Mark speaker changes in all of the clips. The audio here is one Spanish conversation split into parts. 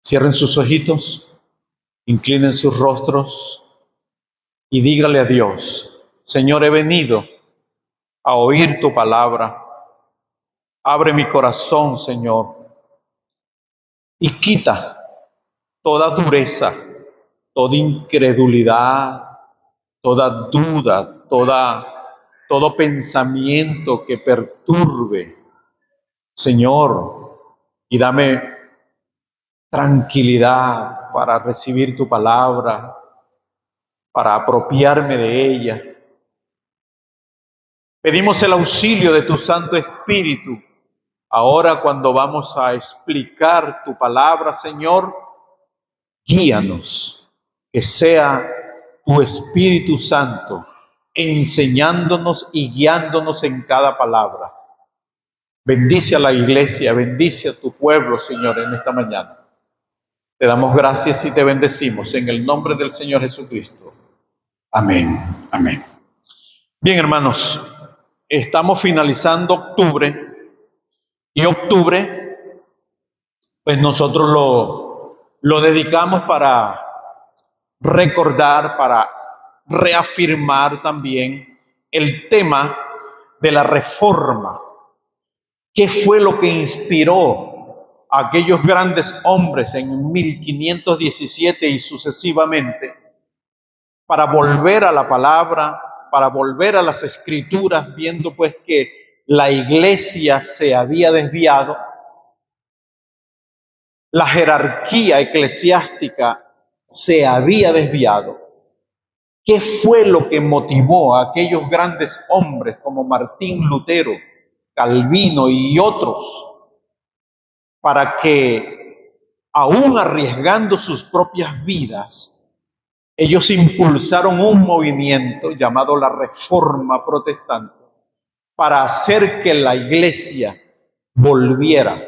Speaker 1: Cierren sus ojitos, inclinen sus rostros y dígale a Dios: Señor, he venido a oír tu palabra. Abre mi corazón, Señor, y quita toda dureza, toda incredulidad, toda duda, todo pensamiento que perturbe, Señor, y dame tranquilidad para recibir tu palabra, para apropiarme de ella. Pedimos el auxilio de tu Santo Espíritu. Ahora, cuando vamos a explicar tu palabra, Señor, guíanos, que sea tu Espíritu Santo enseñándonos y guiándonos en cada palabra. Bendice a la iglesia, bendice a tu pueblo, Señor, en esta mañana. Te damos gracias y te bendecimos en el nombre del Señor Jesucristo. Amén, amén. Bien, hermanos, estamos finalizando octubre. Y octubre, pues nosotros lo dedicamos para recordar, para reafirmar también el tema de la reforma. ¿Qué fue lo que inspiró a aquellos grandes hombres en 1517 y sucesivamente para volver a la palabra, para volver a las escrituras, viendo pues que la iglesia se había desviado, la jerarquía eclesiástica se había desviado? ¿Qué fue lo que motivó a aquellos grandes hombres como Martín Lutero, Calvino y otros para que, aún arriesgando sus propias vidas, ellos impulsaron un movimiento llamado la Reforma Protestante para hacer que la iglesia volviera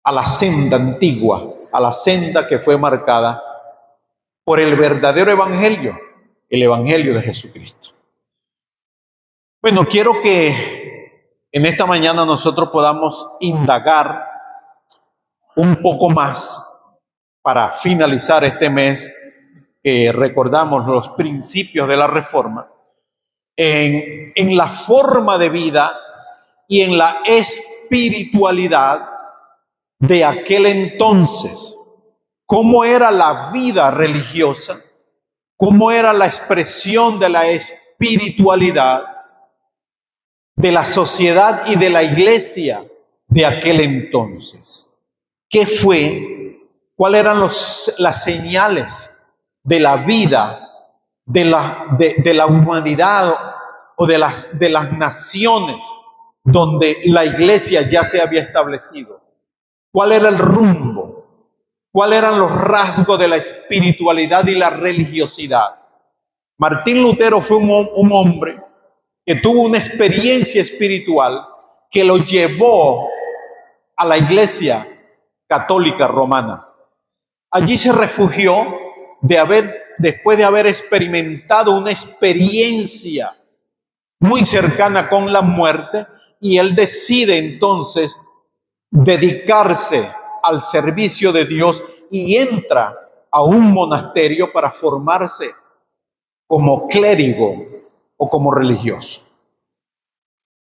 Speaker 1: a la senda antigua, a la senda que fue marcada por el verdadero evangelio, el evangelio de Jesucristo? Bueno, quiero que en esta mañana nosotros podamos indagar un poco más para finalizar este mes que recordamos los principios de la Reforma, en la forma de vida y en la espiritualidad de aquel entonces. ¿Cómo era la vida religiosa? ¿Cómo era la expresión de la espiritualidad de la sociedad y de la iglesia de aquel entonces? ¿Qué fue? ¿Cuáles eran las señales de la vida de la humanidad o de las naciones donde la iglesia ya se había establecido? ¿Cuál era el rumbo? ¿Cuáles eran los rasgos de la espiritualidad y la religiosidad? Martín Lutero fue un hombre que tuvo una experiencia espiritual que lo llevó a la iglesia católica romana. Allí se refugió después de haber experimentado una experiencia muy cercana con la muerte, y él decide entonces dedicarse al servicio de Dios y entra a un monasterio para formarse como clérigo o como religioso.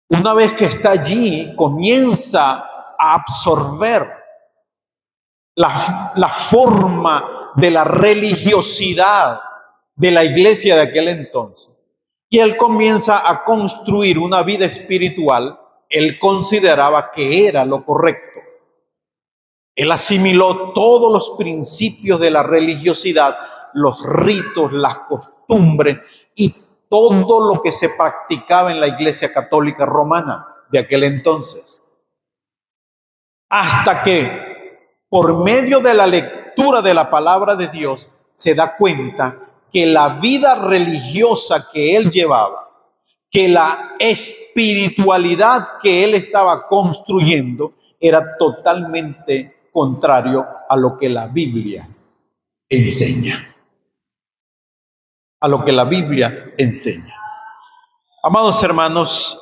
Speaker 1: Una vez que está allí, comienza a absorber la forma de la religiosidad de la iglesia de aquel entonces. Y él comienza a construir una vida espiritual. Él consideraba que era lo correcto. Él asimiló todos los principios de la religiosidad, los ritos, las costumbres y todo lo que se practicaba en la iglesia católica romana de aquel entonces. Hasta que, por medio de la lectura de la palabra de Dios, se da cuenta que la vida religiosa que él llevaba, que la espiritualidad que él estaba construyendo, era totalmente contrario a lo que la Biblia enseña. A lo que la Biblia enseña. Amados hermanos,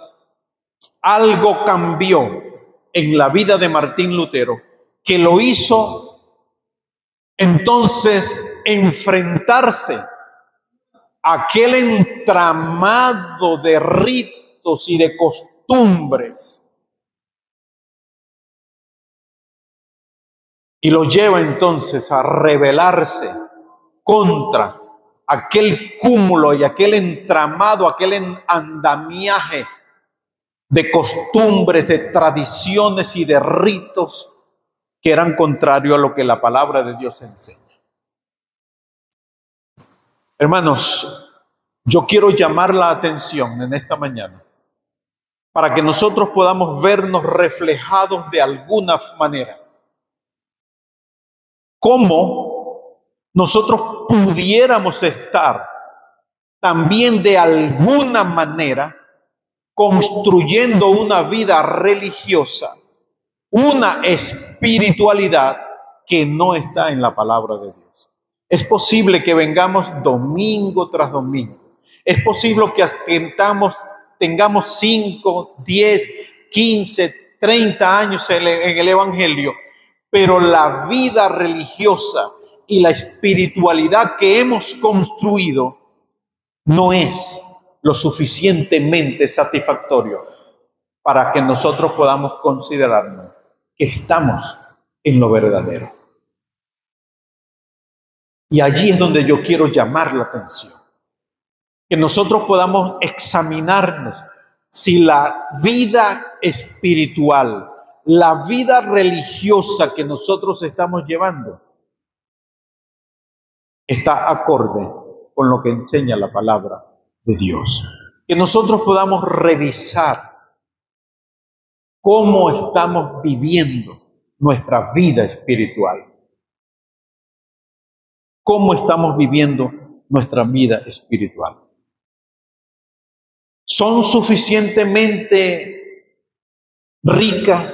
Speaker 1: algo cambió en la vida de Martín Lutero que lo hizo entonces enfrentarse a aquel entramado de ritos y de costumbres, y lo lleva entonces a rebelarse contra aquel cúmulo y aquel entramado, aquel andamiaje de costumbres, de tradiciones y de ritos que eran contrarios a lo que la palabra de Dios enseña. Hermanos, yo quiero llamar la atención en esta mañana para que nosotros podamos vernos reflejados de alguna manera. ¿Cómo nosotros pudiéramos estar también de alguna manera construyendo una vida religiosa, una espiritualidad que no está en la palabra de Dios? Es posible que vengamos domingo tras domingo. Es posible que tengamos 5, 10, 15, 30 años en el Evangelio, pero la vida religiosa y la espiritualidad que hemos construido no es lo suficientemente satisfactorio para que nosotros podamos considerarnos que estamos en lo verdadero. Y allí es donde yo quiero llamar la atención. Que nosotros podamos examinarnos si la vida espiritual, la vida religiosa que nosotros estamos llevando, está acorde con lo que enseña la palabra de Dios. Que nosotros podamos revisar cómo estamos viviendo nuestra vida espiritual. ¿Cómo estamos viviendo nuestra vida espiritual? ¿Son suficientemente ricas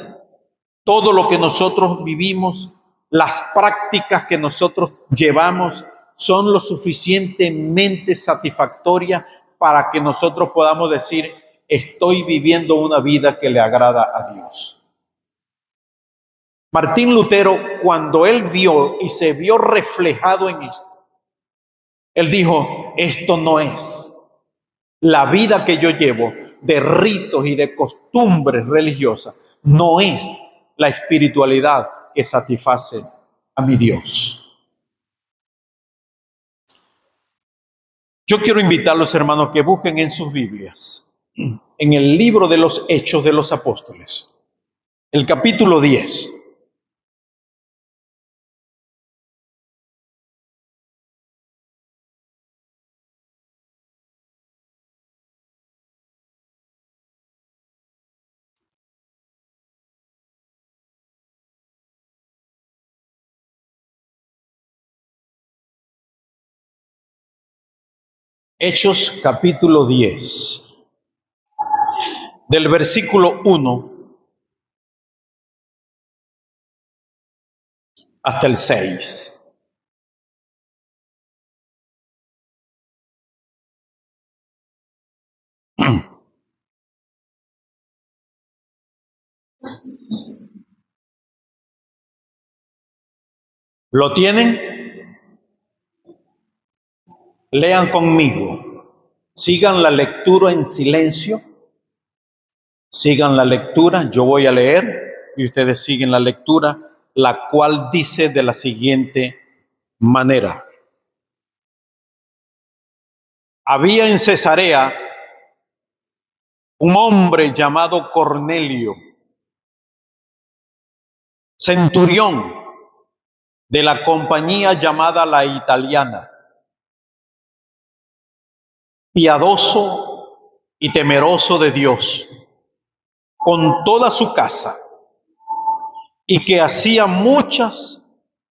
Speaker 1: todo lo que nosotros vivimos? ¿Las prácticas que nosotros llevamos son lo suficientemente satisfactorias para que nosotros podamos decir, estoy viviendo una vida que le agrada a Dios? Martín Lutero, cuando él vio y se vio reflejado en esto, él dijo, esto no es la vida que yo llevo de ritos y de costumbres religiosas, no es la espiritualidad que satisface a mi Dios. Yo quiero invitar a los hermanos que busquen en sus Biblias, en el libro de los Hechos de los Apóstoles, el capítulo 10. Hechos capítulo 10, del versículo 1 hasta el 6. ¿Lo tienen? Lean conmigo. Sigan la lectura en silencio. Sigan la lectura. Yo voy a leer y ustedes siguen la lectura, la cual dice de la siguiente manera. Había en Cesarea un hombre llamado Cornelio, centurión de la compañía llamada La Italiana, piadoso y temeroso de Dios, con toda su casa, y que hacía muchas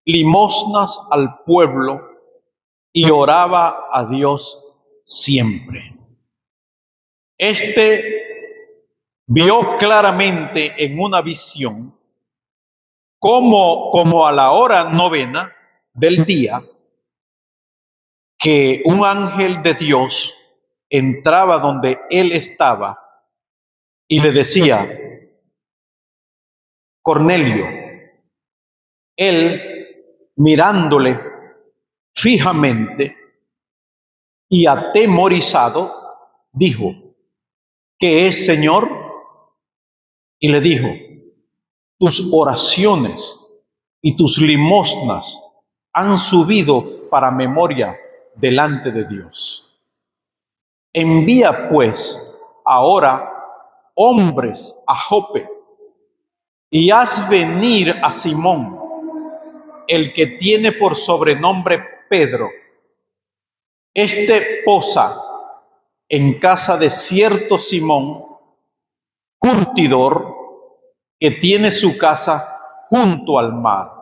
Speaker 1: limosnas al pueblo y oraba a Dios siempre. Este vio claramente en una visión como a la hora novena del día, que un ángel de Dios entraba donde él estaba y le decía, Cornelio. Él mirándole fijamente y atemorizado, dijo: ¿qué es, Señor? Y le dijo: tus oraciones y tus limosnas han subido para memoria delante de Dios. Envía pues ahora hombres a Jope y haz venir a Simón, el que tiene por sobrenombre Pedro. Este posa en casa de cierto Simón, curtidor, que tiene su casa junto al mar.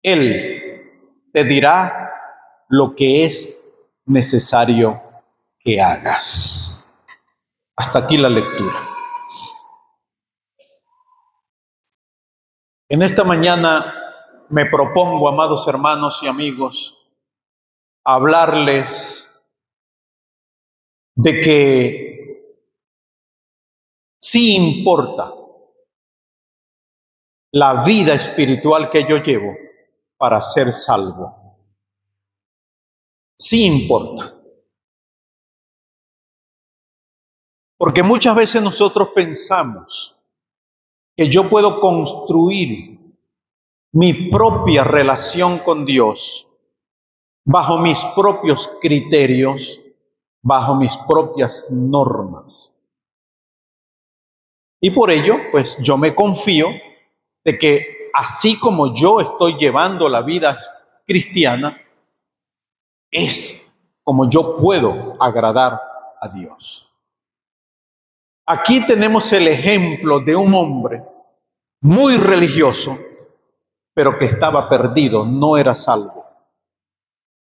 Speaker 1: Él te dirá lo que es necesario que hagas. Hasta aquí la lectura. En esta mañana me propongo, amados hermanos y amigos, hablarles de que sí importa la vida espiritual que yo llevo para ser salvo. Sí importa. Porque muchas veces nosotros pensamos que yo puedo construir mi propia relación con Dios bajo mis propios criterios, bajo mis propias normas. Y por ello, pues yo me confío de que así como yo estoy llevando la vida cristiana, es como yo puedo agradar a Dios. Aquí tenemos el ejemplo de un hombre muy religioso, pero que estaba perdido, no era salvo.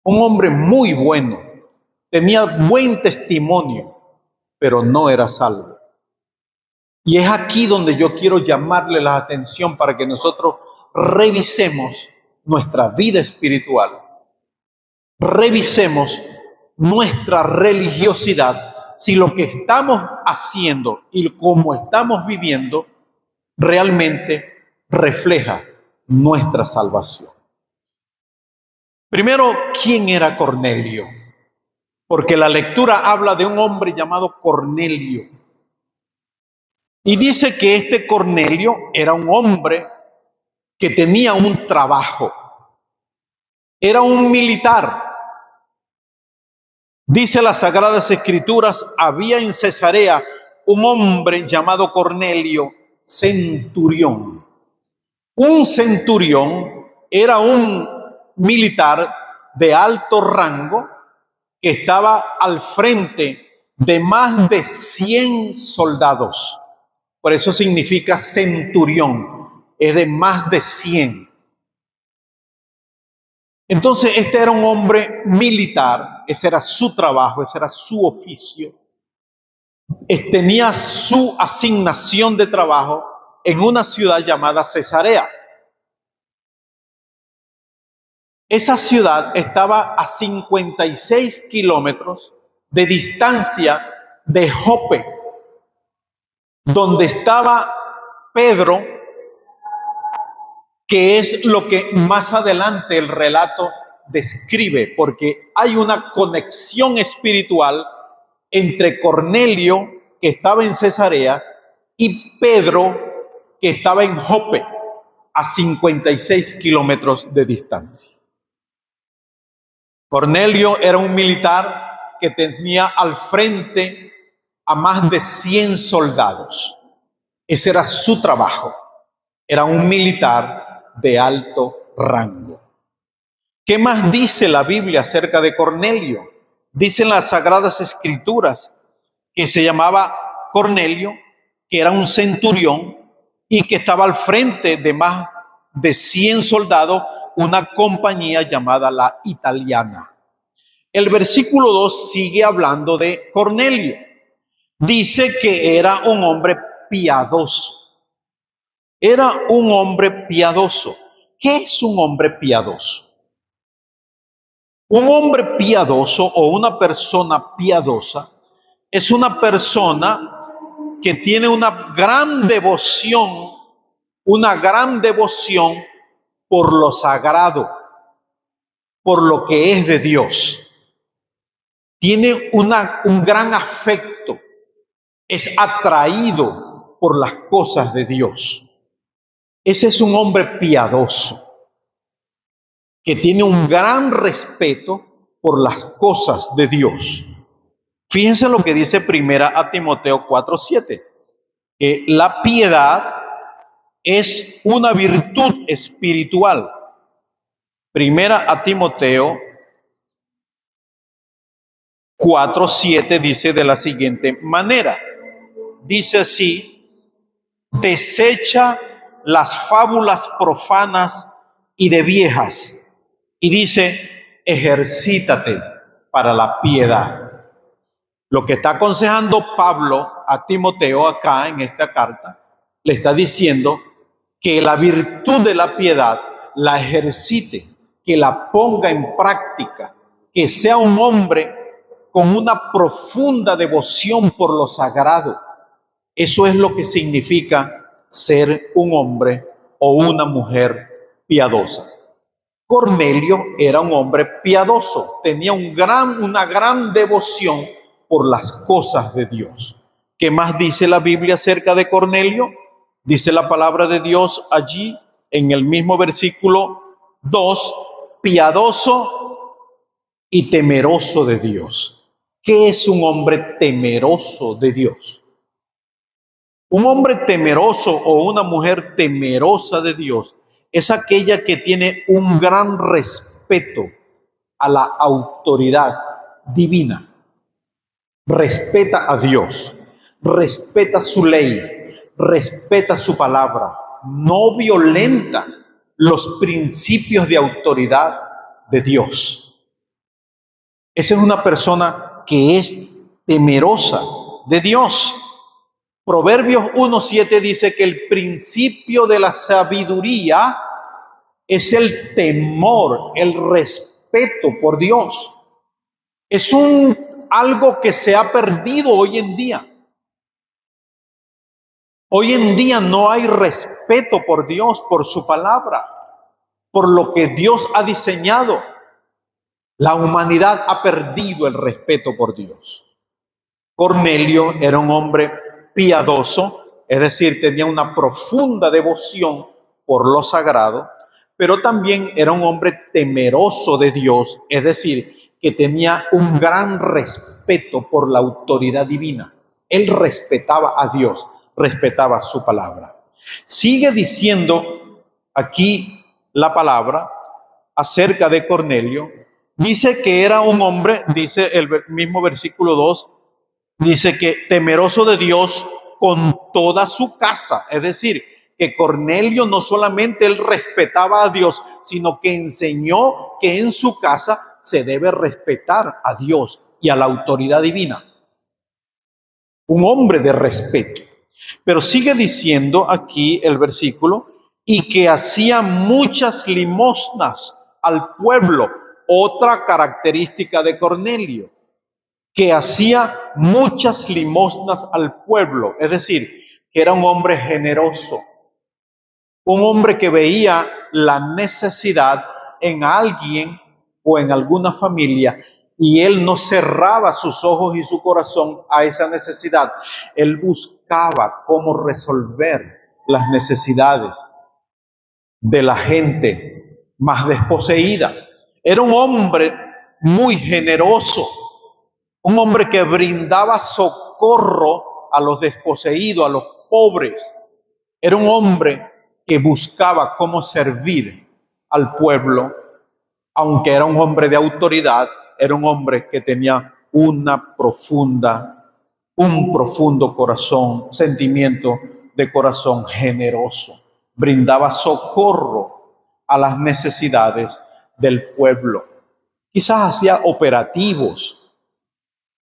Speaker 1: Un hombre muy bueno, tenía buen testimonio, pero no era salvo. Y es aquí donde yo quiero llamarle la atención para que nosotros revisemos nuestra vida espiritual, revisemos nuestra religiosidad, si lo que estamos haciendo y cómo estamos viviendo realmente refleja nuestra salvación. Primero, ¿quién era Cornelio? Porque la lectura habla de un hombre llamado Cornelio. Y dice que este Cornelio era un hombre que tenía un trabajo. Era un militar. Dice las Sagradas Escrituras, había en Cesarea un hombre llamado Cornelio, centurión. Un centurión era un militar de alto rango que estaba al frente de más de 100 soldados. Por eso significa centurión, es de más de 100. Entonces este era un hombre militar, ese era su trabajo, ese era su oficio. Tenía su asignación de trabajo en una ciudad llamada Cesarea. Esa ciudad estaba a 56 kilómetros de distancia de Jope, donde estaba Pedro, que es lo que más adelante el relato describe, porque hay una conexión espiritual entre Cornelio, que estaba en Cesarea, y Pedro, que estaba en Jope, a 56 kilómetros de distancia. Cornelio era un militar que tenía al frente a más de 100 soldados. Ese era su trabajo. Era un militar de alto rango. ¿Qué más dice la Biblia acerca de Cornelio? Dicen las Sagradas Escrituras que se llamaba Cornelio, que era un centurión y que estaba al frente de más de 100 soldados, una compañía llamada la Italiana. El versículo 2 sigue hablando de Cornelio. Dice que era un hombre piadoso. Era un hombre piadoso. ¿Qué es un hombre piadoso? Un hombre piadoso o una persona piadosa es una persona que tiene una gran devoción por lo sagrado, por lo que es de Dios. Tiene un gran afecto, es atraído por las cosas de Dios. Ese es un hombre piadoso, que tiene un gran respeto por las cosas de Dios. Fíjense lo que dice primera a Timoteo 4:7, que la piedad es una virtud espiritual. Primera a Timoteo 4:7 dice de la siguiente manera, dice así: desecha las fábulas profanas y de viejas, y dice, ejercítate para la piedad. Lo que está aconsejando Pablo a Timoteo acá en esta carta, le está diciendo que la virtud de la piedad la ejercite, que la ponga en práctica, que sea un hombre con una profunda devoción por lo sagrado. Eso es lo que significa ser un hombre o una mujer piadosa. Cornelio era un hombre piadoso, tenía una gran devoción por las cosas de Dios. ¿Qué más dice la Biblia acerca de Cornelio? Dice la palabra de Dios allí en el mismo versículo 2, piadoso y temeroso de Dios. ¿Qué es un hombre temeroso de Dios? Un hombre temeroso o una mujer temerosa de Dios es aquella que tiene un gran respeto a la autoridad divina. Respeta a Dios, respeta su ley, respeta su palabra, no violenta los principios de autoridad de Dios. Esa es una persona que es temerosa de Dios. Proverbios 1:7 dice que el principio de la sabiduría es el temor, el respeto por Dios. Es algo que se ha perdido hoy en día. Hoy en día no hay respeto por Dios, por su palabra, por lo que Dios ha diseñado. La humanidad ha perdido el respeto por Dios. Cornelio era un hombre piadoso, es decir, tenía una profunda devoción por lo sagrado, pero también era un hombre temeroso de Dios, es decir, que tenía un gran respeto por la autoridad divina. Él respetaba a Dios, respetaba su palabra. Sigue diciendo aquí la palabra acerca de Cornelio. Dice que era un hombre, dice el mismo versículo 2, dice que temeroso de Dios con toda su casa. Es decir, que Cornelio no solamente él respetaba a Dios, sino que enseñó que en su casa se debe respetar a Dios y a la autoridad divina. Un hombre de respeto. Pero sigue diciendo aquí el versículo, y que hacía muchas limosnas al pueblo. Otra característica de Cornelio, que hacía muchas limosnas al pueblo, es decir, que era un hombre generoso, un hombre que veía la necesidad en alguien o en alguna familia y él no cerraba sus ojos y su corazón a esa necesidad. Él buscaba cómo resolver las necesidades de la gente más desposeída. Era un hombre muy generoso, un hombre que brindaba socorro a los desposeídos, a los pobres. Era un hombre que buscaba cómo servir al pueblo, aunque era un hombre de autoridad, era un hombre que tenía un profundo corazón, sentimiento de corazón generoso. Brindaba socorro a las necesidades del pueblo. Quizás hacía operativos,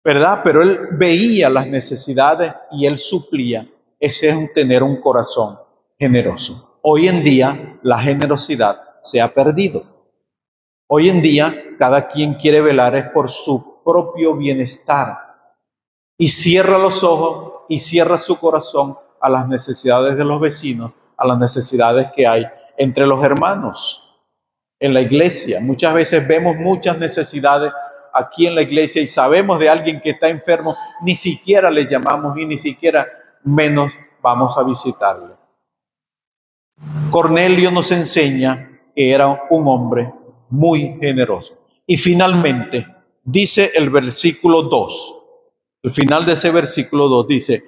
Speaker 1: ¿verdad? Pero él veía las necesidades y él suplía. Ese es tener un corazón generoso. Hoy en día la generosidad se ha perdido. Hoy en día cada quien quiere velar es por su propio bienestar y cierra los ojos y cierra su corazón a las necesidades de los vecinos, a las necesidades que hay entre los hermanos, en la iglesia. Muchas veces vemos muchas necesidades aquí en la iglesia y sabemos de alguien que está enfermo, ni siquiera le llamamos y ni siquiera menos vamos a visitarle. Cornelio nos enseña que era un hombre muy generoso. Y finalmente, dice el versículo 2, el final de ese versículo 2 dice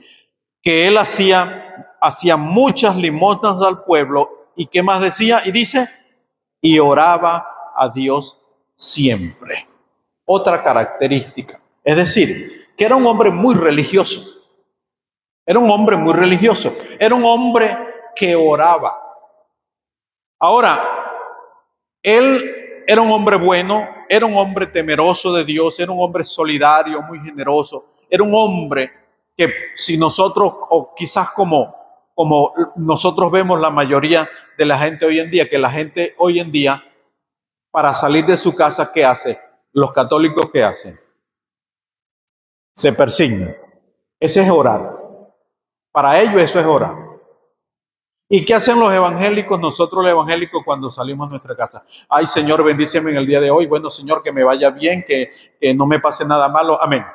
Speaker 1: que él hacía muchas limosnas al pueblo. ¿Y qué más decía? Y dice, y oraba a Dios siempre. Otra característica. Es decir, que era un hombre muy religioso. Era un hombre muy religioso. Era un hombre que oraba. Ahora, él era un hombre bueno, era un hombre temeroso de Dios, era un hombre solidario, muy generoso. Era un hombre que si nosotros, o quizás como nosotros vemos la mayoría de la gente hoy en día, que la gente hoy en día, para salir de su casa, ¿qué hace? Los católicos, ¿qué hacen? Se persignan. Ese es orar. Para ellos eso es orar. ¿Y qué hacen los evangélicos? Nosotros los evangélicos cuando salimos de nuestra casa. Ay, Señor, bendíceme en el día de hoy. Bueno, Señor, que me vaya bien, que no me pase nada malo. Amén.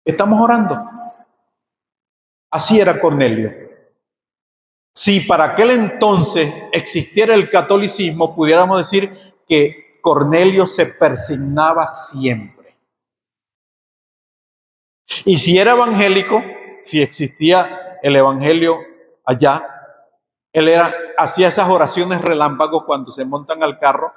Speaker 1: Estamos orando. Así era Cornelio. Si para aquel entonces existiera el catolicismo, pudiéramos decir que Cornelio se persignaba siempre. Y si era evangélico, si existía el evangelio allá, él hacía esas oraciones relámpagos cuando se montan al carro,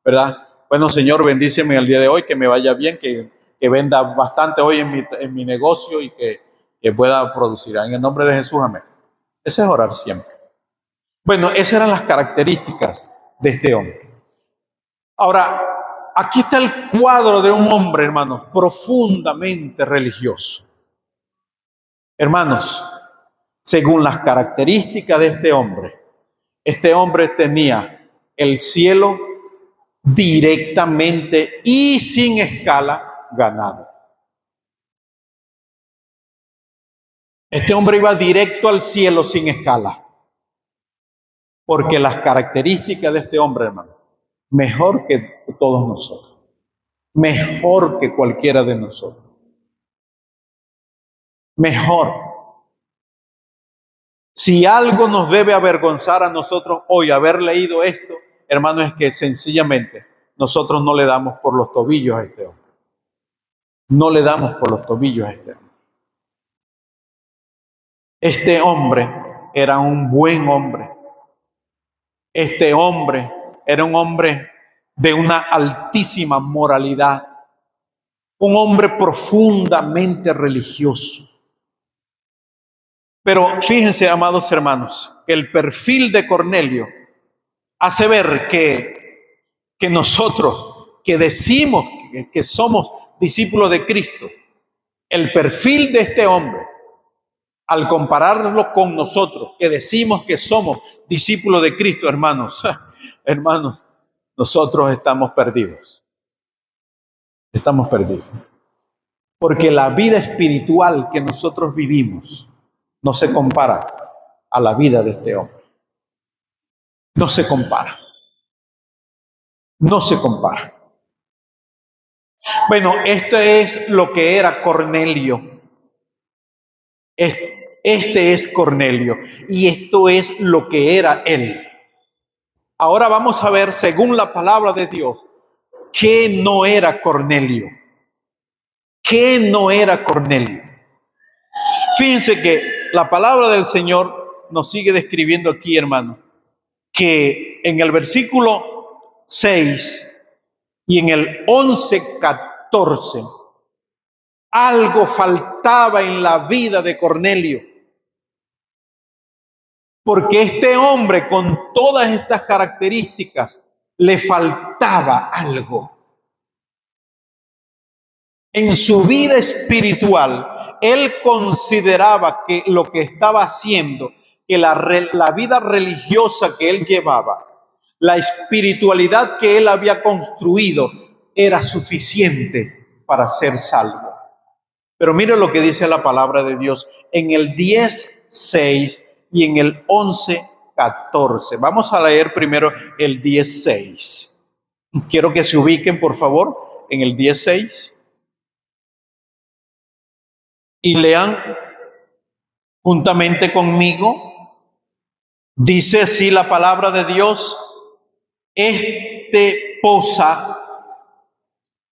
Speaker 1: ¿verdad? Bueno, Señor, bendíceme el día de hoy, que me vaya bien, que venda bastante hoy en mi negocio y que pueda producir. En el nombre de Jesús, amén. Ese es orar siempre. Bueno, esas eran las características de este hombre. Ahora, aquí está el cuadro de un hombre, hermanos, profundamente religioso. Hermanos, según las características de este hombre tenía el cielo directamente y sin escala ganado. Este hombre iba directo al cielo sin escala. Porque las características de este hombre, hermano, mejor que todos nosotros, mejor que cualquiera de nosotros, mejor. Si algo nos debe avergonzar a nosotros hoy haber leído esto, hermano, es que sencillamente nosotros no le damos por los tobillos a este hombre. No le damos por los tobillos a este hombre. Este hombre era un buen hombre. Este hombre era un hombre de una altísima moralidad. Un hombre profundamente religioso. Pero fíjense, amados hermanos, que el perfil de Cornelio hace ver que nosotros, que decimos que somos discípulos de Cristo, el perfil de este hombre, al compararlo con nosotros, que decimos que somos discípulos de Cristo, hermanos, nosotros estamos perdidos. Estamos perdidos. Porque la vida espiritual que nosotros vivimos no se compara a la vida de este hombre. No se compara. No se compara. Bueno, esto es lo que era Cornelio. Este es Cornelio. Y esto es lo que era él. Ahora vamos a ver, según la palabra de Dios, qué no era Cornelio. ¿Qué no era Cornelio? Fíjense que la palabra del Señor nos sigue describiendo aquí, hermano, que en el versículo 6 y en el 11:14, algo faltaba en la vida de Cornelio. Porque este hombre con todas estas características le faltaba algo. En su vida espiritual, él consideraba que lo que estaba haciendo, que la vida religiosa que él llevaba, la espiritualidad que él había construido, era suficiente para ser salvo. Pero mire lo que dice la palabra de Dios en el 10:6 y en el 11:14. 14. Vamos a leer primero el 16. Quiero que se ubiquen, por favor, en el 16 y lean juntamente conmigo. Dice así la palabra de Dios: este posa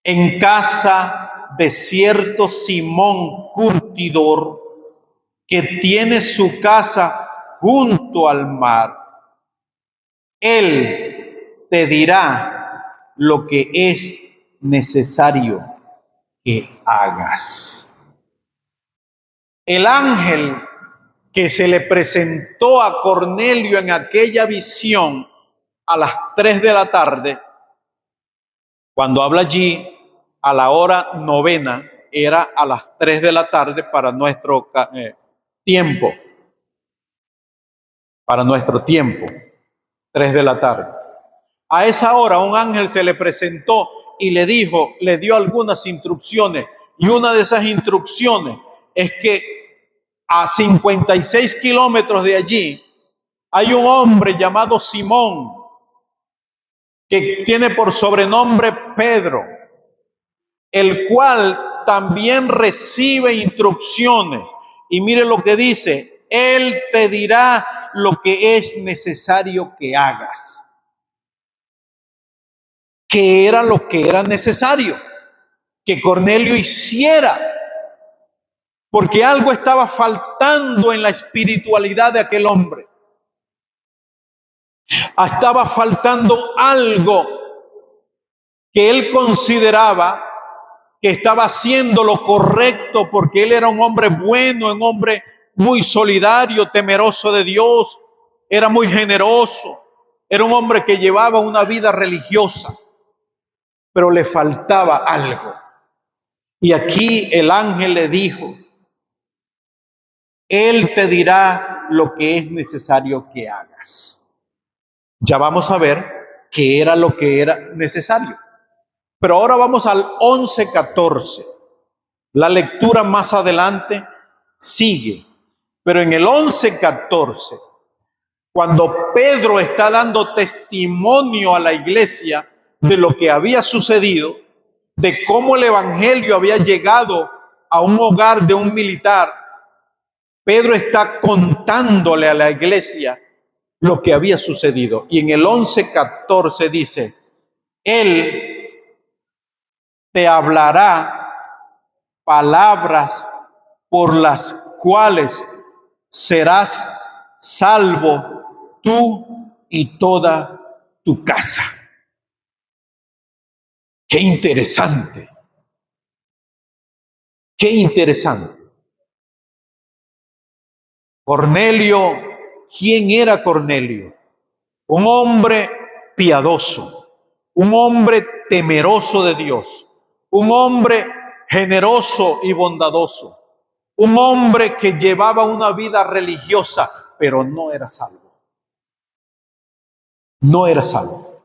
Speaker 1: en casa de cierto Simón curtidor, que tiene su casa junto al mar. Él te dirá lo que es necesario que hagas. El ángel que se le presentó a Cornelio en aquella visión a las 3 de la tarde, cuando habla allí a la hora novena, era a las 3 de la tarde para nuestro tiempo, 3 de la tarde. A esa hora un ángel se le presentó y le dijo, le dio algunas instrucciones, y una de esas instrucciones es que a 56 kilómetros de allí hay un hombre llamado Simón, que tiene por sobrenombre Pedro, el cual también recibe instrucciones. Y mire lo que dice: él te dirá lo que es necesario que hagas. ¿Qué era lo que era necesario que Cornelio hiciera? Porque algo estaba faltando en la espiritualidad de aquel hombre. Estaba faltando algo que él consideraba que estaba haciendo lo correcto, porque él era un hombre bueno, un hombre muy solidario, temeroso de Dios, era muy generoso, era un hombre que llevaba una vida religiosa, pero le faltaba algo. Y aquí el ángel le dijo: él te dirá lo que es necesario que hagas. Ya vamos a ver qué era lo que era necesario. Pero ahora vamos al 11:14. La lectura más adelante sigue. Pero en el 11:14, cuando Pedro está dando testimonio a la iglesia de lo que había sucedido, de cómo el evangelio había llegado a un hogar de un militar, Pedro está contándole a la iglesia lo que había sucedido. Y en el 11:14 dice: él te hablará palabras por las cuales serás salvo tú y toda tu casa. Qué interesante. Qué interesante. Cornelio, ¿quién era Cornelio? Un hombre piadoso, un hombre temeroso de Dios, un hombre generoso y bondadoso, un hombre que llevaba una vida religiosa, pero no era salvo. No era salvo.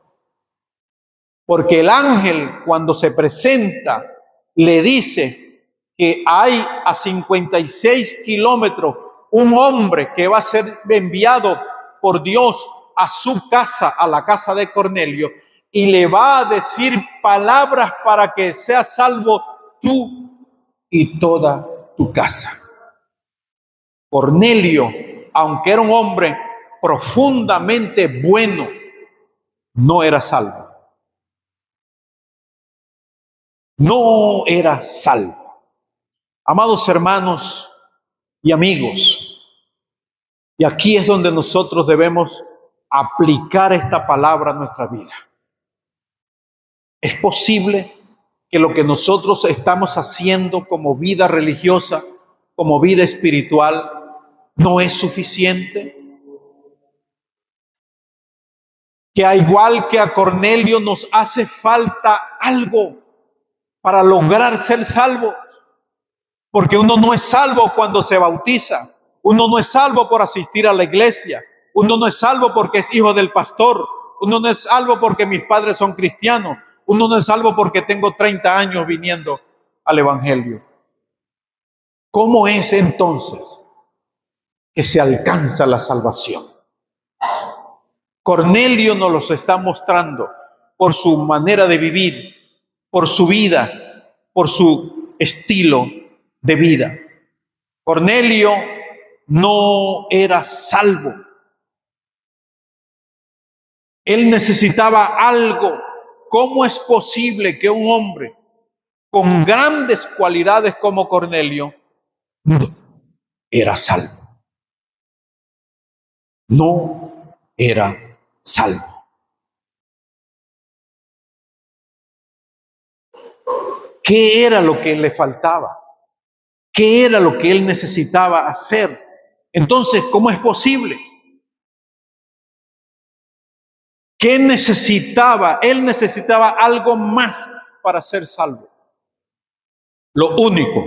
Speaker 1: Porque el ángel, cuando se presenta, le dice que hay a 56 kilómetros un hombre que va a ser enviado por Dios a su casa, a la casa de Cornelio, y le va a decir palabras para que sea salvo tú y toda tu casa. Cornelio, aunque era un hombre profundamente bueno, no era salvo. No era salvo. Amados hermanos y amigos, y aquí es donde nosotros debemos aplicar esta palabra a nuestra vida. Es posible que lo que nosotros estamos haciendo como vida religiosa, como vida espiritual, no es suficiente. Que al igual que a Cornelio nos hace falta algo para lograr ser salvos. Porque uno no es salvo cuando se bautiza. Uno no es salvo por asistir a la iglesia. Uno no es salvo porque es hijo del pastor. Uno no es salvo porque mis padres son cristianos. Uno no es salvo porque tengo 30 años viniendo al evangelio. ¿Cómo es entonces que se alcanza la salvación? Cornelio nos los está mostrando por su manera de vivir, por su vida, por su estilo de vida. Cornelio no era salvo. Él necesitaba algo. ¿Cómo es posible que un hombre con grandes cualidades como Cornelio no era salvo? No era salvo. ¿Qué era lo que le faltaba? ¿Qué era lo que él necesitaba hacer? Entonces, ¿cómo es posible? ¿Qué necesitaba? Él necesitaba algo más para ser salvo. Lo único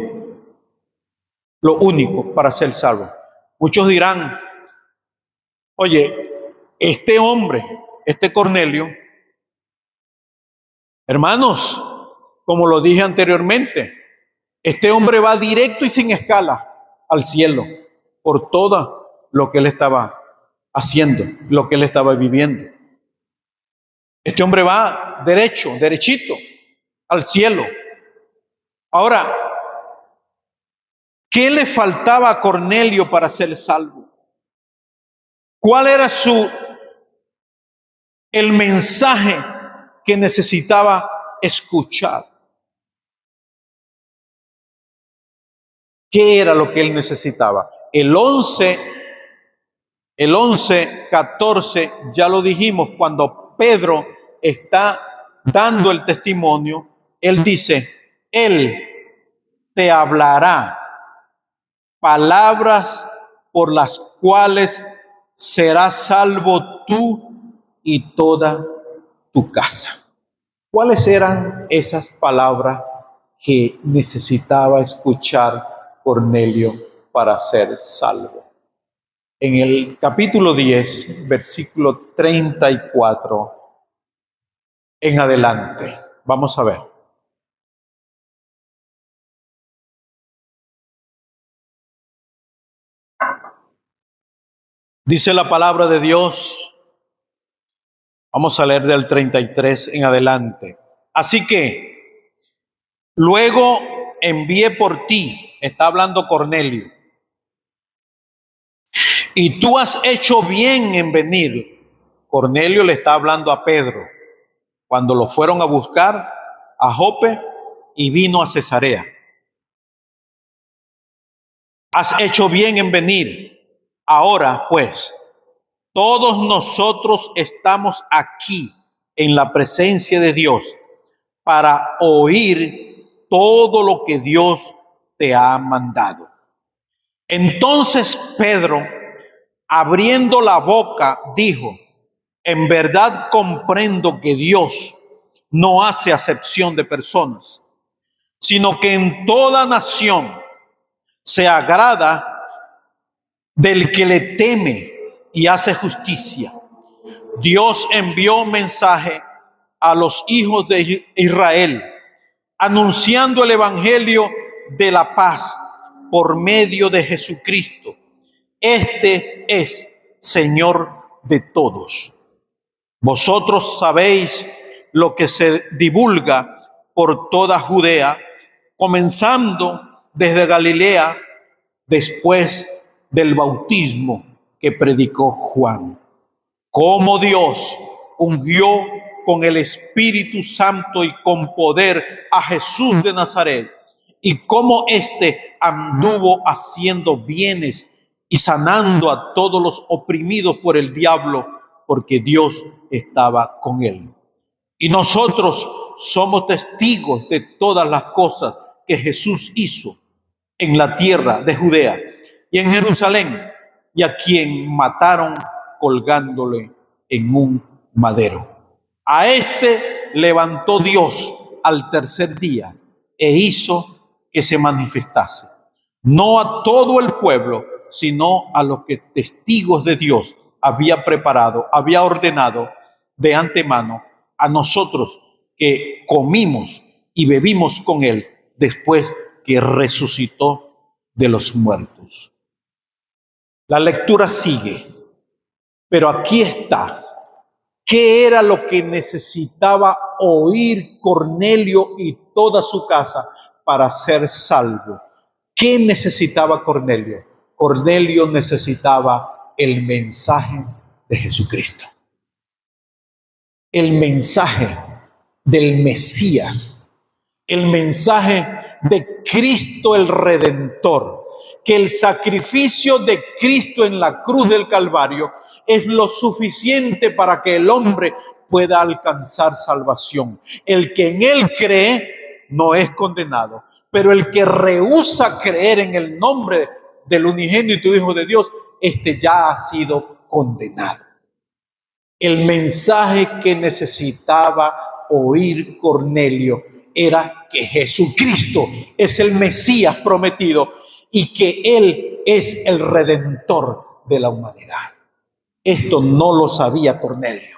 Speaker 1: para ser salvo. Muchos dirán, oye, este hombre, este Cornelio, hermanos, como lo dije anteriormente, este hombre va directo y sin escala al cielo por todo lo que él estaba haciendo, lo que él estaba viviendo. Este hombre va derechito al cielo. Ahora, ¿qué le faltaba a Cornelio para ser salvo? ¿Cuál era el mensaje que necesitaba escuchar? ¿Qué era lo que él necesitaba? El 14, ya lo dijimos, cuando Pedro está dando el testimonio, él dice, él te hablará palabras por las cuales serás salvo tú y toda tu casa. ¿Cuáles eran esas palabras que necesitaba escuchar Cornelio para ser salvo? En el capítulo 10, versículo 34 en adelante. Vamos a ver. Dice la palabra de Dios. Vamos a leer del 33 en adelante. Así que, luego envié por ti, está hablando Cornelio, y tú has hecho bien en venir. Cornelio le está hablando a Pedro, cuando lo fueron a buscar a Jope y vino a Cesarea. Has hecho bien en venir. Ahora, pues, todos nosotros estamos aquí en la presencia de Dios para oír todo lo que Dios te ha mandado. Entonces Pedro, abriendo la boca, dijo, en verdad comprendo que Dios no hace acepción de personas, sino que en toda nación se agrada del que le teme y hace justicia. Dios envió un mensaje a los hijos de Israel, anunciando el evangelio de la paz por medio de Jesucristo. Este es Señor de todos. Vosotros sabéis lo que se divulga por toda Judea, comenzando desde Galilea, después del bautismo que predicó Juan. Cómo Dios ungió con el Espíritu Santo y con poder a Jesús de Nazaret, y cómo éste anduvo haciendo bienes y sanando a todos los oprimidos por el diablo, porque Dios estaba con él. Y nosotros somos testigos de todas las cosas que Jesús hizo en la tierra de Judea y en Jerusalén, y a quien mataron colgándole en un madero. A este levantó Dios al tercer día e hizo que se manifestase, no a todo el pueblo, sino a los que testigos de Dios había preparado, había ordenado de antemano, a nosotros que comimos y bebimos con él después que resucitó de los muertos. La lectura sigue, pero aquí está ¿Qué era lo que necesitaba oír Cornelio y toda su casa para ser salvo? ¿Qué necesitaba Cornelio? Cornelio necesitaba el mensaje de Jesucristo. El mensaje del Mesías. El mensaje de Cristo el Redentor. Que el sacrificio de Cristo en la cruz del Calvario es lo suficiente para que el hombre pueda alcanzar salvación. El que en él cree no es condenado, pero el que rehúsa creer en el nombre del unigénito Hijo de Dios, este ya ha sido condenado. El mensaje que necesitaba oír Cornelio era que Jesucristo es el Mesías prometido y que Él es el Redentor de la humanidad. Esto no lo sabía Cornelio.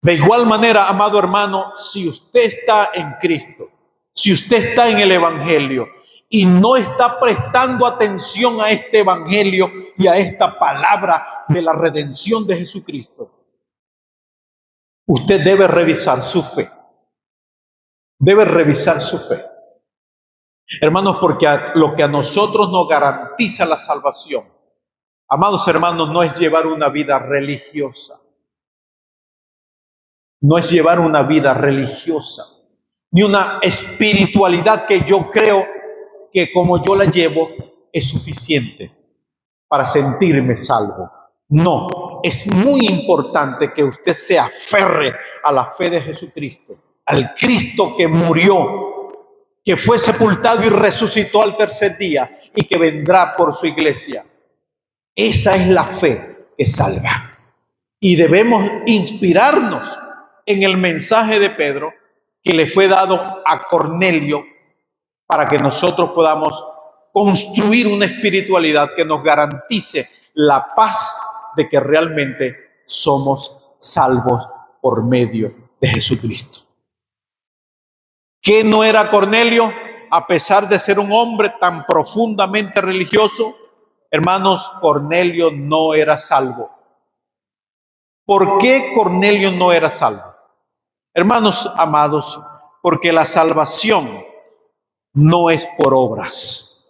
Speaker 1: De igual manera, amado hermano, si usted está en Cristo, si usted está en el Evangelio y no está prestando atención a este Evangelio y a esta palabra de la redención de Jesucristo, usted debe revisar su fe. Debe revisar su fe. Hermanos, porque lo que a nosotros nos garantiza la salvación, amados hermanos, no es llevar una vida religiosa. No es llevar una vida religiosa, ni una espiritualidad que yo creo que como yo la llevo es suficiente para sentirme salvo. No, es muy importante que usted se aferre a la fe de Jesucristo, al Cristo que murió, que fue sepultado y resucitó al tercer día y que vendrá por su iglesia. Esa es la fe que salva. Y debemos inspirarnos en el mensaje de Pedro que le fue dado a Cornelio para que nosotros podamos construir una espiritualidad que nos garantice la paz de que realmente somos salvos por medio de Jesucristo. ¿Qué no era Cornelio? A pesar de ser un hombre tan profundamente religioso, hermanos, Cornelio no era salvo. ¿Por qué Cornelio no era salvo? Hermanos amados, porque la salvación no es por obras.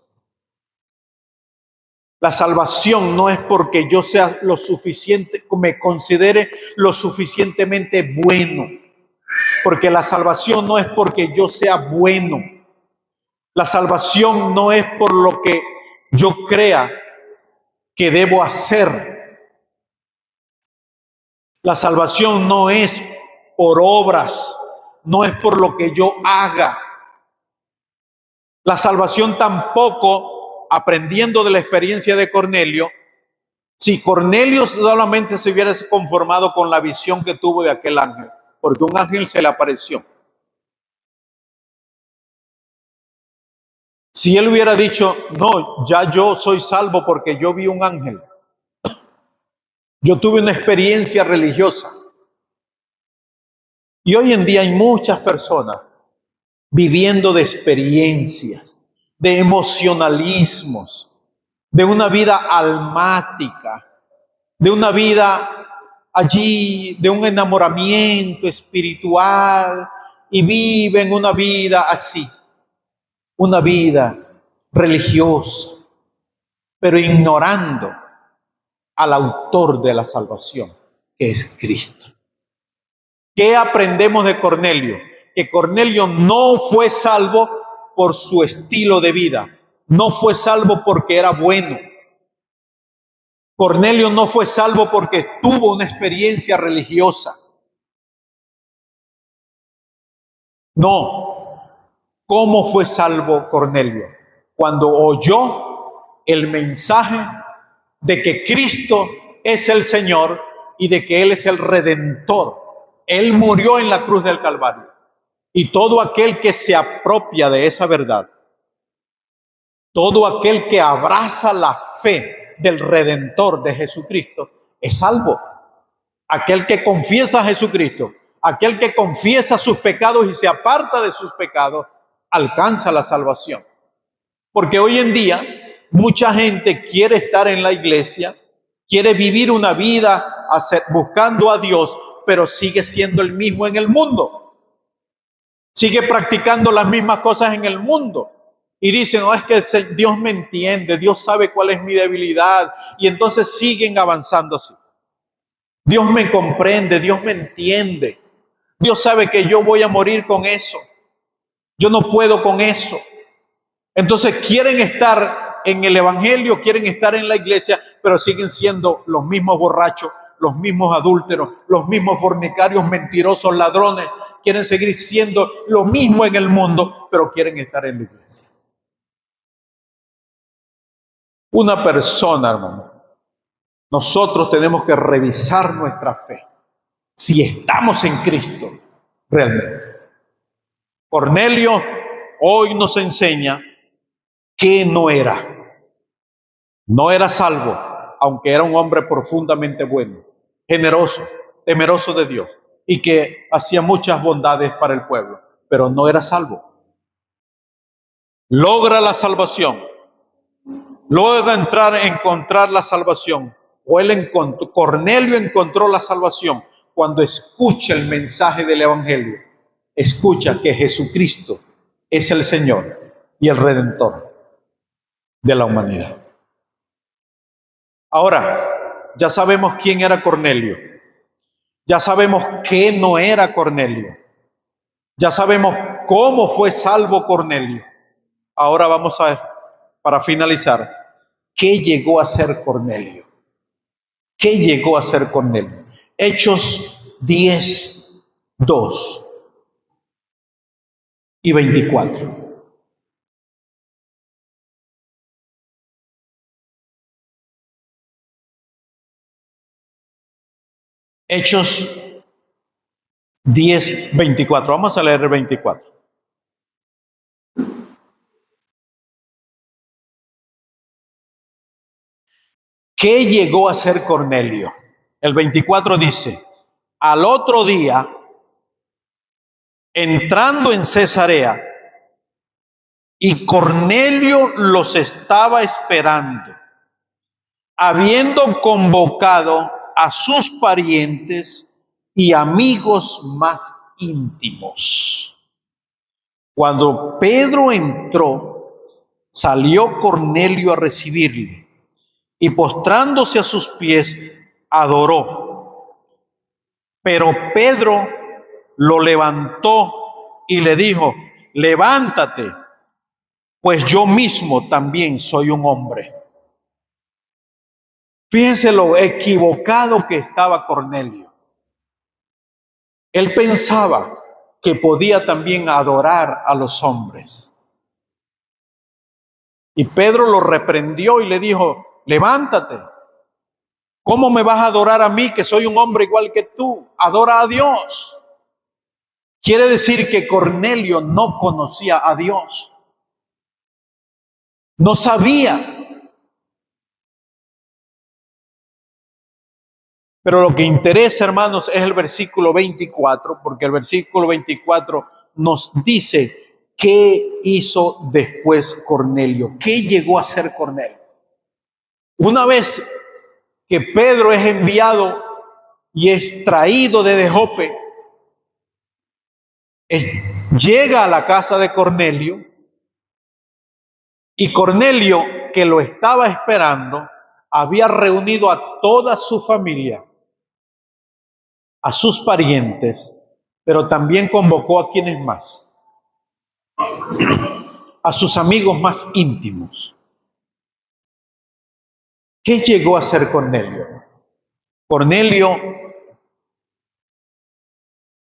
Speaker 1: La salvación no es porque yo sea lo suficiente, me considere lo suficientemente bueno. Porque la salvación no es porque yo sea bueno. La salvación no es por lo que yo crea que debo hacer. La salvación no es por obras, no es por lo que yo haga. La salvación tampoco, aprendiendo de la experiencia de Cornelio, si Cornelio solamente se hubiera conformado con la visión que tuvo de aquel ángel, porque un ángel se le apareció. Si él hubiera dicho, no, ya yo soy salvo porque yo vi un ángel, yo tuve una experiencia religiosa. Y hoy en día hay muchas personas viviendo de experiencias, de emocionalismos, de una vida almática, de una vida allí, de un enamoramiento espiritual, y viven una vida así, una vida religiosa, pero ignorando al autor de la salvación, que es Cristo. ¿Qué aprendemos de Cornelio? Que Cornelio no fue salvo por su estilo de vida, no fue salvo porque era bueno. Cornelio no fue salvo porque tuvo una experiencia religiosa. No. ¿Cómo fue salvo Cornelio? Cuando oyó el mensaje de que Cristo es el Señor y de que Él es el Redentor. Él murió en la cruz del Calvario. Y todo aquel que se apropia de esa verdad, todo aquel que abraza la fe del Redentor de Jesucristo, es salvo. Aquel que confiesa a Jesucristo, aquel que confiesa sus pecados y se aparta de sus pecados, alcanza la salvación. Porque hoy en día mucha gente quiere estar en la iglesia, quiere vivir una vida buscando a Dios, pero sigue siendo el mismo en el mundo. Sigue practicando las mismas cosas en el mundo. Y dicen, no, es que Dios me entiende, Dios sabe cuál es mi debilidad. Y entonces siguen avanzando así. Dios me comprende, Dios me entiende. Dios sabe que yo voy a morir con eso. Yo no puedo con eso. Entonces quieren estar en el evangelio, quieren estar en la iglesia, pero siguen siendo los mismos borrachos, los mismos adúlteros, los mismos fornicarios, mentirosos, ladrones. Quieren seguir siendo lo mismo en el mundo, pero quieren estar en la iglesia. Una persona, hermano, nosotros tenemos que revisar nuestra fe, si estamos en Cristo realmente. Cornelio hoy nos enseña que no era salvo, aunque era un hombre profundamente bueno, generoso, temeroso de Dios y que hacía muchas bondades para el pueblo, pero no era salvo. Logra la salvación, logra encontrar la salvación, Cornelio encontró la salvación cuando escucha el mensaje del evangelio, escucha que Jesucristo es el Señor y el Redentor de la humanidad. Ahora, ya sabemos quién era Cornelio. Ya sabemos qué no era Cornelio. Ya sabemos cómo fue salvo Cornelio. Ahora vamos a ver, para finalizar, ¿qué llegó a ser Cornelio? ¿Qué llegó a ser Cornelio? Hechos 10, 2 y 24. Hechos 10, 24. Vamos a leer el 24. ¿Qué llegó a ser Cornelio? El 24 dice, al otro día, entrando en Cesarea, y Cornelio los estaba esperando, habiendo convocado a sus parientes y amigos más íntimos. Cuando Pedro entró, salió Cornelio a recibirle y postrándose a sus pies, adoró. Pero Pedro lo levantó y le dijo, levántate, pues yo mismo también soy un hombre. Fíjense lo equivocado que estaba Cornelio. Él pensaba que podía también adorar a los hombres. Y Pedro lo reprendió y le dijo, levántate. ¿Cómo me vas a adorar a mí que soy un hombre igual que tú? Adora a Dios. Quiere decir que Cornelio no conocía a Dios. No sabía. Pero lo que interesa, hermanos, es el versículo 24, porque el versículo 24 nos dice qué hizo después Cornelio, qué llegó a ser Cornelio. Una vez que Pedro es enviado y es traído desde Jope, llega a la casa de Cornelio y Cornelio, que lo estaba esperando, había reunido a toda su familia, a sus parientes, pero también convocó a quienes más, a sus amigos más íntimos. ¿Qué llegó a ser Cornelio? Cornelio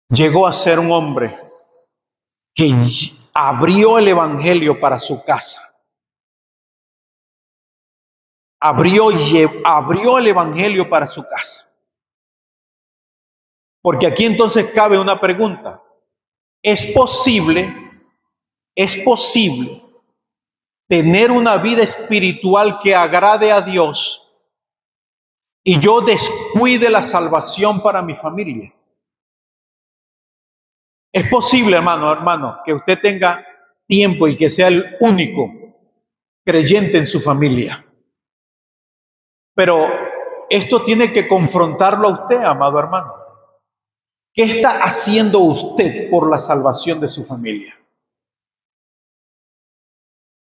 Speaker 1: llegó a ser un hombre que abrió el evangelio para su casa. Abrió el evangelio para su casa. Porque aquí entonces cabe una pregunta. ¿Es posible tener una vida espiritual que agrade a Dios y yo descuide la salvación para mi familia? Es posible, hermano, que usted tenga tiempo y que sea el único creyente en su familia. Pero esto tiene que confrontarlo a usted, amado hermano. ¿Qué está haciendo usted por la salvación de su familia?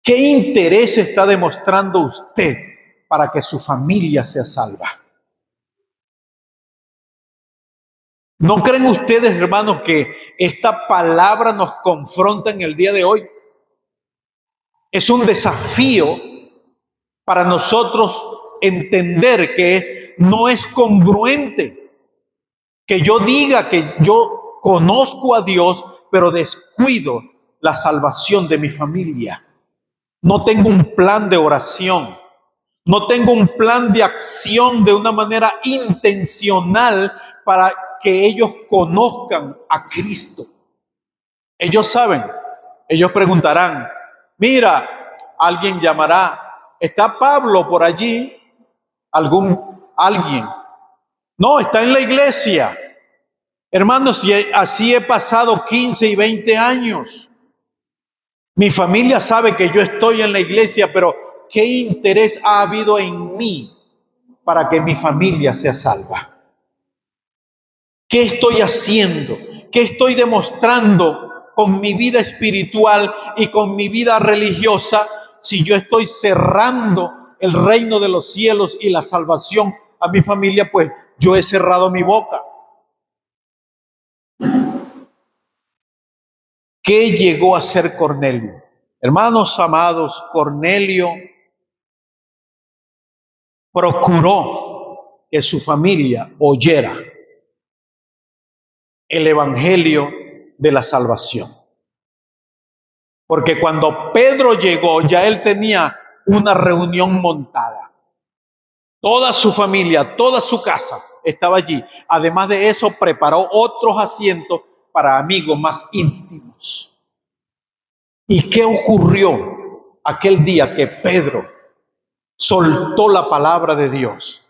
Speaker 1: ¿Qué interés está demostrando usted para que su familia sea salva? ¿No creen ustedes, hermanos, que esta palabra nos confronta en el día de hoy? Es un desafío para nosotros entender que no es congruente que yo diga que yo conozco a Dios, pero descuido la salvación de mi familia. No tengo un plan de oración. No tengo un plan de acción de una manera intencional para que ellos conozcan a Cristo. Ellos saben, ellos preguntarán, mira, alguien llamará, ¿está Pablo por allí? Alguien. No, está en la iglesia. Hermanos, si así he pasado 15 y 20 años. Mi familia sabe que yo estoy en la iglesia, pero ¿qué interés ha habido en mí para que mi familia sea salva? ¿Qué estoy haciendo? ¿Qué estoy demostrando con mi vida espiritual y con mi vida religiosa si yo estoy cerrando el reino de los cielos y la salvación a mi familia? Pues yo he cerrado mi boca. ¿Qué llegó a ser Cornelio? Hermanos amados, Cornelio procuró que su familia oyera el evangelio de la salvación. Porque cuando Pedro llegó, ya él tenía una reunión montada. Toda su familia, toda su casa estaba allí. Además de eso, preparó otros asientos para amigos más íntimos. ¿Y qué ocurrió aquel día que Pedro soltó la palabra de Dios?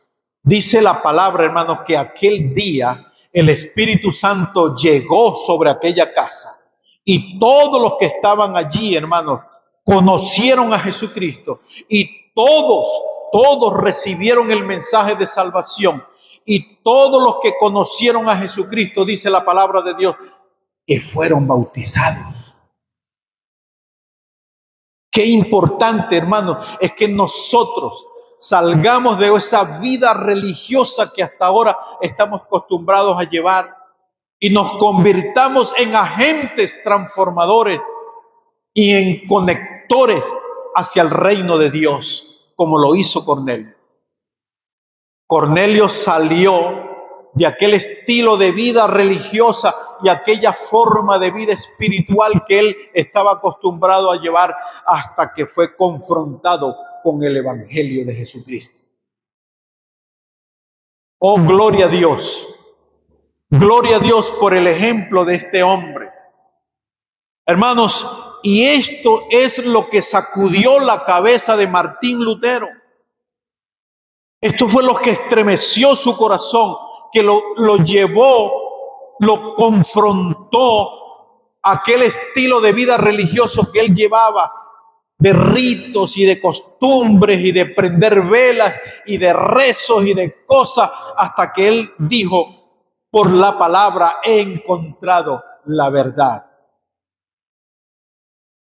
Speaker 1: Dice la palabra, hermanos, que aquel día el Espíritu Santo llegó sobre aquella casa y todos los que estaban allí, hermanos, conocieron a Jesucristo y todos recibieron el mensaje de salvación y todos los que conocieron a Jesucristo, dice la palabra de Dios, que fueron bautizados. Qué importante, hermano, es que nosotros salgamos de esa vida religiosa que hasta ahora estamos acostumbrados a llevar y nos convirtamos en agentes transformadores y en conectores hacia el reino de Dios, como lo hizo Cornelio. Cornelio salió de aquel estilo de vida religiosa y aquella forma de vida espiritual que él estaba acostumbrado a llevar hasta que fue confrontado con el evangelio de Jesucristo. Oh, gloria a Dios. Gloria a Dios por el ejemplo de este hombre. Hermanos, y esto es lo que sacudió la cabeza de Martín Lutero. Esto fue lo que estremeció su corazón, que lo llevó, lo confrontó a aquel estilo de vida religioso que él llevaba, de ritos y de costumbres y de prender velas y de rezos y de cosas, hasta que él dijo, por la palabra he encontrado la verdad.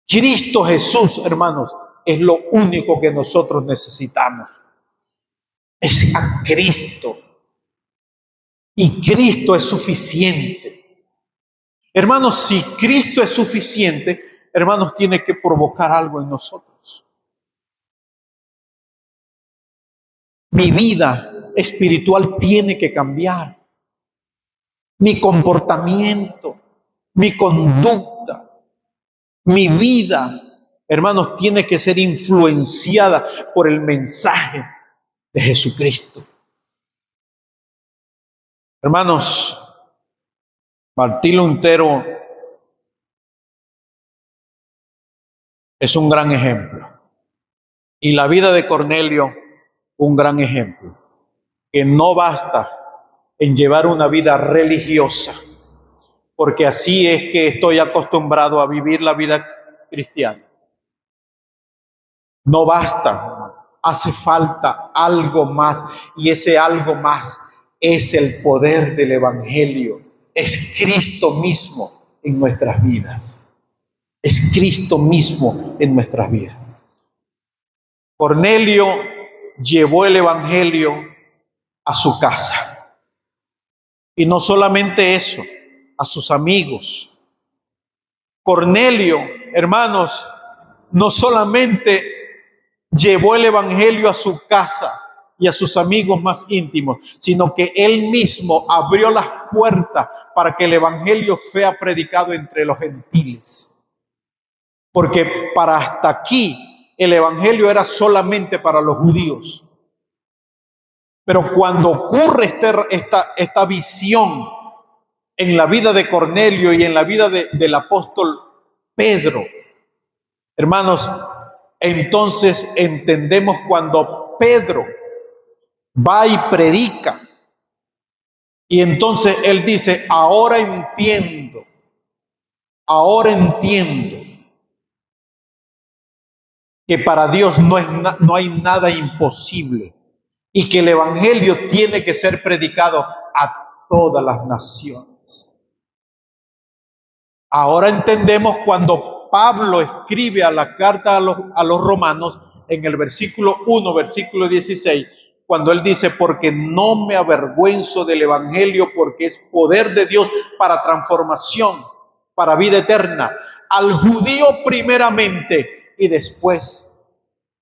Speaker 1: Cristo Jesús, hermanos, es lo único que nosotros necesitamos. Es a Cristo. Y Cristo es suficiente. Hermanos, si Cristo es suficiente, hermanos, tiene que provocar algo en nosotros. Mi vida espiritual tiene que cambiar. Mi comportamiento, mi conducta, mi vida, hermanos, tiene que ser influenciada por el mensaje de Jesucristo. Hermanos, Martín Lutero es un gran ejemplo. Y la vida de Cornelio, un gran ejemplo. Que no basta en llevar una vida religiosa, porque así es que estoy acostumbrado a vivir la vida cristiana. No basta hace falta algo más, y ese algo más es el poder del Evangelio. Es Cristo mismo en nuestras vidas. Es Cristo mismo en nuestras vidas. Cornelio llevó el Evangelio a su casa. Y no solamente eso, a sus amigos. Cornelio, hermanos, no solamente llevó el Evangelio a su casa y a sus amigos más íntimos, sino que él mismo abrió las puertas para que el Evangelio sea predicado entre los gentiles. Porque para hasta aquí el Evangelio era solamente para los judíos. Pero cuando ocurre esta visión en la vida de Cornelio y en la vida del apóstol Pedro, hermanos, entonces entendemos cuando Pedro va y predica, y entonces él dice, ahora entiendo que para Dios no hay nada imposible, y que el Evangelio tiene que ser predicado a todas las naciones. Ahora entendemos cuando Pablo escribe a la carta a los romanos, en el versículo 1, versículo 16, cuando él dice, porque no me avergüenzo del Evangelio, porque es poder de Dios para transformación, para vida eterna, al judío primeramente y después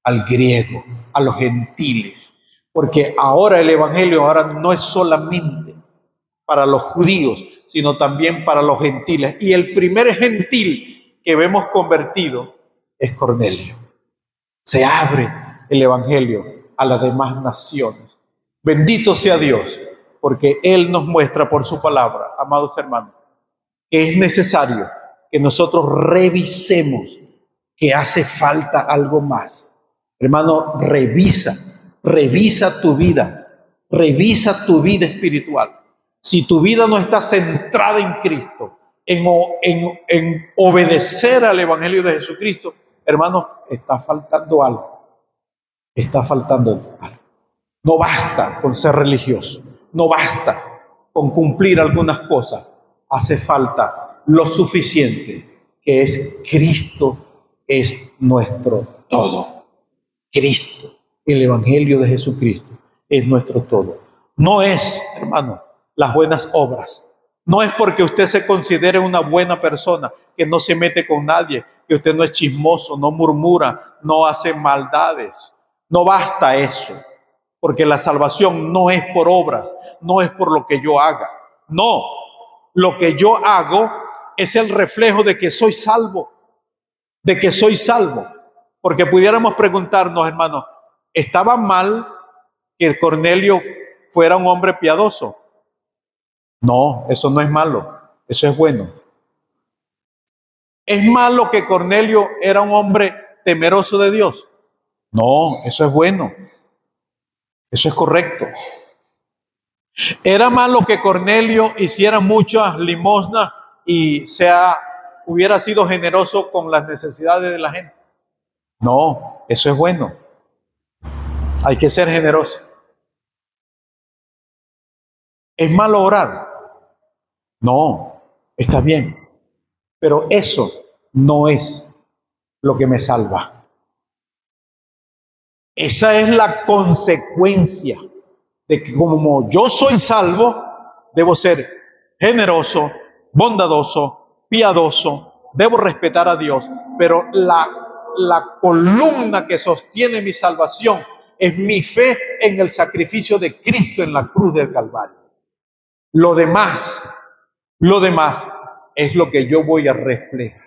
Speaker 1: al griego, a los gentiles. Porque ahora el Evangelio no es solamente para los judíos, sino también para los gentiles. Y el primer gentil que vemos convertido es Cornelio. Se abre el Evangelio a las demás naciones. Bendito sea Dios, porque Él nos muestra por su palabra, amados hermanos, que es necesario que nosotros revisemos que hace falta algo más. Hermano, revisa tu vida espiritual. Si tu vida no está centrada en Cristo, en obedecer al Evangelio de Jesucristo, hermano, está faltando algo. No basta con ser religioso, no basta con cumplir algunas cosas. Hace falta lo suficiente, que es Cristo, es nuestro todo. Cristo, el Evangelio de Jesucristo, es nuestro todo. No es, hermano, las buenas obras. No es porque usted se considere una buena persona, que no se mete con nadie, que usted no es chismoso, no murmura, no hace maldades. No basta eso, porque la salvación no es por obras, no es por lo que yo haga. No, lo que yo hago es el reflejo de que soy salvo, Porque pudiéramos preguntarnos, hermanos, ¿estaba mal que Cornelio fuera un hombre piadoso? No, eso no es malo, eso es bueno. ¿Es malo que Cornelio era un hombre temeroso de Dios? No, eso es bueno, eso es correcto. ¿Era malo que Cornelio hiciera muchas limosnas y hubiera sido generoso con las necesidades de la gente? No, eso es bueno. Hay que ser generoso. ¿Es malo orar? No, está bien. Pero eso no es lo que me salva. Esa es la consecuencia de que como yo soy salvo, debo ser generoso, bondadoso, piadoso, debo respetar a Dios. Pero la columna que sostiene mi salvación es mi fe en el sacrificio de Cristo en la cruz del Calvario. Lo demás es lo que yo voy a reflejar.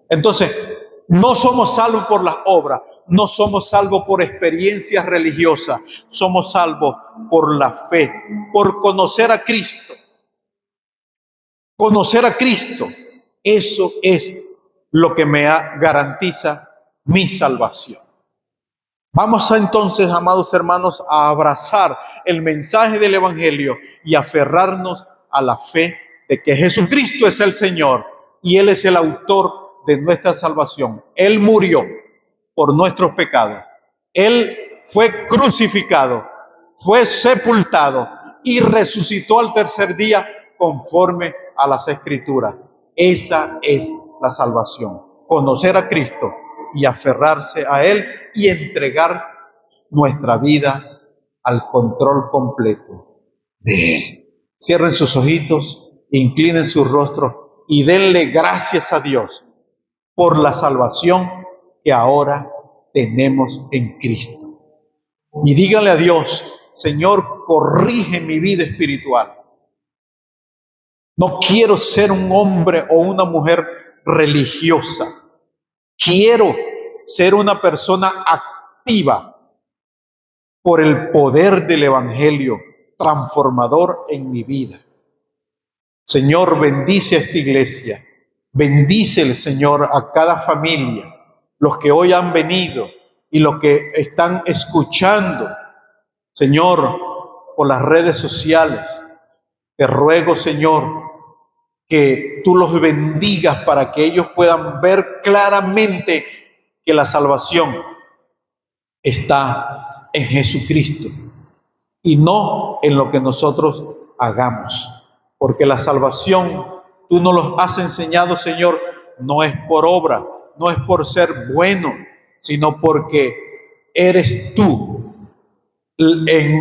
Speaker 1: Entonces, no somos salvos por las obras, no somos salvos por experiencias religiosas, somos salvos por la fe, por conocer a Cristo. Conocer a Cristo, eso es lo que me garantiza mi salvación. Vamos entonces, amados hermanos, a abrazar el mensaje del Evangelio y aferrarnos a la fe de que Jesucristo es el Señor y Él es el autor de nuestra salvación. Él murió por nuestros pecados. Él fue crucificado, fue sepultado y resucitó al tercer día conforme a las Escrituras. Esa es la salvación. Conocer a Cristo y aferrarse a Él y entregar nuestra vida al control completo de Él. Cierren sus ojitos, inclinen su rostro y denle gracias a Dios por la salvación que ahora tenemos en Cristo. Y díganle a Dios: Señor, corrige mi vida espiritual. No quiero ser un hombre o una mujer religiosa. Quiero ser una persona activa por el poder del Evangelio transformador en mi vida. Señor, bendice a esta iglesia. Bendícele, Señor, a cada familia, los que hoy han venido y los que están escuchando. Señor, por las redes sociales, te ruego, Señor, que tú los bendigas para que ellos puedan ver claramente que la salvación está en Jesucristo y no en lo que nosotros hagamos. Porque la salvación, tú nos lo has enseñado, Señor, no es por obra, no es por ser bueno, sino porque eres tú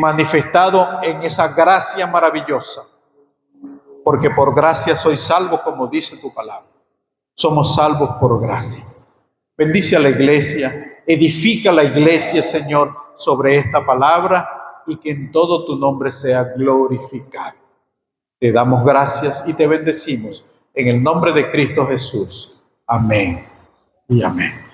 Speaker 1: manifestado en esa gracia maravillosa. Porque por gracia soy salvo, como dice tu palabra. Somos salvos por gracia. Bendice a la iglesia, edifica la iglesia, Señor, sobre esta palabra y que en todo tu nombre sea glorificado. Te damos gracias y te bendecimos en el nombre de Cristo Jesús. Amén y amén.